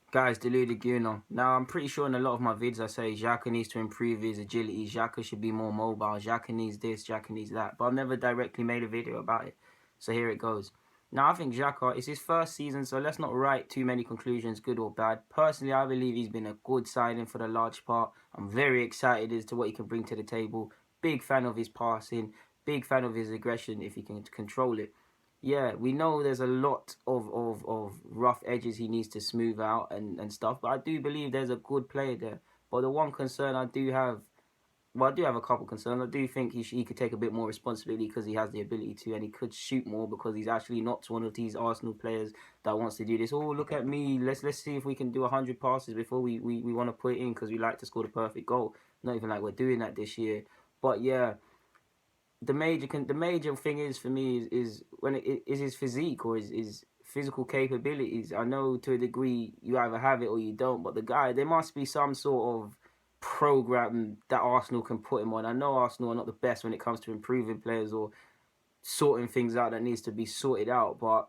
Guys, deluded Gunner. Now, I'm pretty sure in a lot of my vids I say Xhaka needs to improve his agility, Xhaka should be more mobile, Xhaka needs this, Xhaka needs that. But I've never directly made a video about it. So here it goes. Now, I think Xhaka, it's his first season, so let's not write too many conclusions, good or bad. Personally, I believe he's been a good signing for the large part. I'm very excited as to what he can bring to the table. Big fan of his passing, big fan of his aggression if he can control it. Yeah, we know there's a lot of rough edges he needs to smooth out and stuff, but I do believe there's a good player there. But the one concern I do have, well, I do have a couple concerns. I do think he could take a bit more responsibility because he has the ability to, and he could shoot more because he's actually not one of these Arsenal players that wants to do this. Oh, look at me. Let's see if we can do 100 passes before we want to put it in because we like to score the perfect goal. Not even like we're doing that this year. But yeah, the major thing is for me is when it is his physique or his physical capabilities. I know to a degree you either have it or you don't, but the guy, there must be some sort of program that Arsenal can put him on. I know Arsenal are not the best when it comes to improving players or sorting things out that needs to be sorted out, but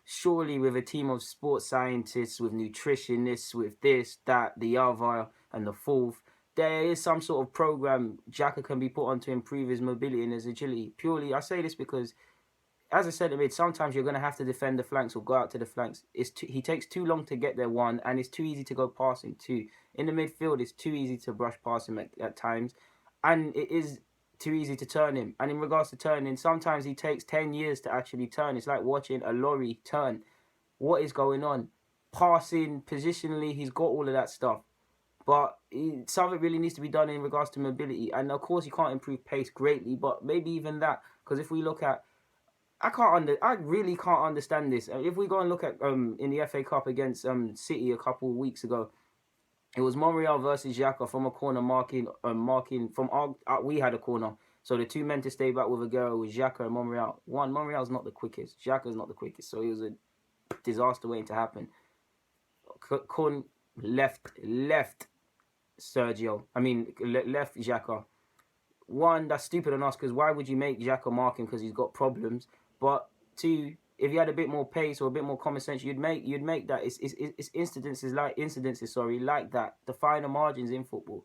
surely with a team of sports scientists, with nutritionists, with this, that, the other, and the fourth, there is some sort of program Xhaka can be put on to improve his mobility and his agility. Purely, I say this because, as I said to mid, sometimes you're going to have to defend the flanks or go out to the flanks. He takes too long to get there, one, and it's too easy to go passing, two. In the midfield, it's too easy to brush past him at times, and it is too easy to turn him. And in regards to turning, sometimes he takes 10 years to actually turn. It's like watching a lorry turn. What is going on? Passing, positionally, he's got all of that stuff. But something really needs to be done in regards to mobility. And of course, you can't improve pace greatly, but maybe even that. Because if we look at, I really can't understand this. If we go and look at in the FA Cup against City a couple of weeks ago, it was Monreal versus Xhaka from a corner marking from we had a corner. So the two men to stay back with Aguero was Xhaka and Monreal. Monreal's not the quickest. Xhaka's not the quickest. So it was a disaster waiting to happen. Kun left Sergio. I mean, left Xhaka. One, that's stupid on us because why would you make Xhaka mark him because he's got problems? But two, if you had a bit more pace or a bit more common sense, you'd make that. It's incidences like that. The finer margins in football.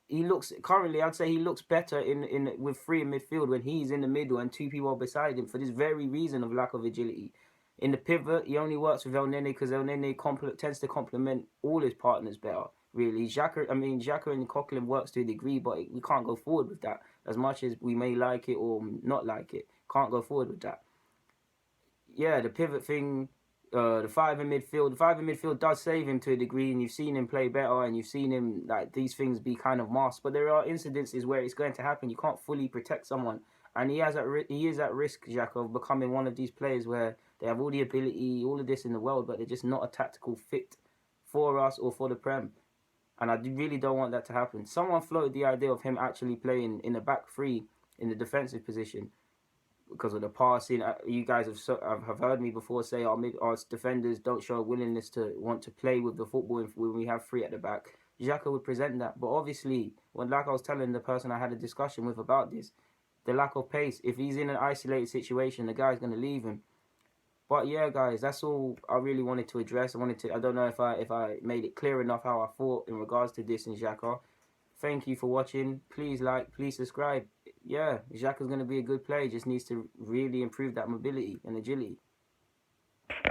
He looks currently, I'd say he looks better in with three in midfield when he's in the middle and two people are beside him for this very reason of lack of agility. In the pivot, he only works with El Nene because El Nene tends to complement all his partners better. Really, Xhaka and Coquelin works to a degree, but we can't go forward with that. As much as we may like it or not like it, can't go forward with that. Yeah, the pivot thing, the five in midfield. The five in midfield does save him to a degree, and you've seen him play better, and you've seen him like these things be kind of masked. But there are incidences where it's going to happen. You can't fully protect someone, and he is at risk, Jack, of becoming one of these players where they have all the ability, all of this in the world, but they're just not a tactical fit for us or for the Prem. And I really don't want that to happen. Someone floated the idea of him actually playing in the back three in the defensive position because of the passing. You guys have heard me before say our defenders don't show a willingness to want to play with the football when we have three at the back. Xhaka would present that. But obviously, like I was telling the person I had a discussion with about this, the lack of pace. If he's in an isolated situation, the guy's going to leave him. But yeah, guys, that's all I really wanted to address. I don't know if I made it clear enough how I thought in regards to this and Xhaka. Thank you for watching. Please like, please subscribe. Yeah, Xhaka's going to be a good player. Just needs to really improve that mobility and agility.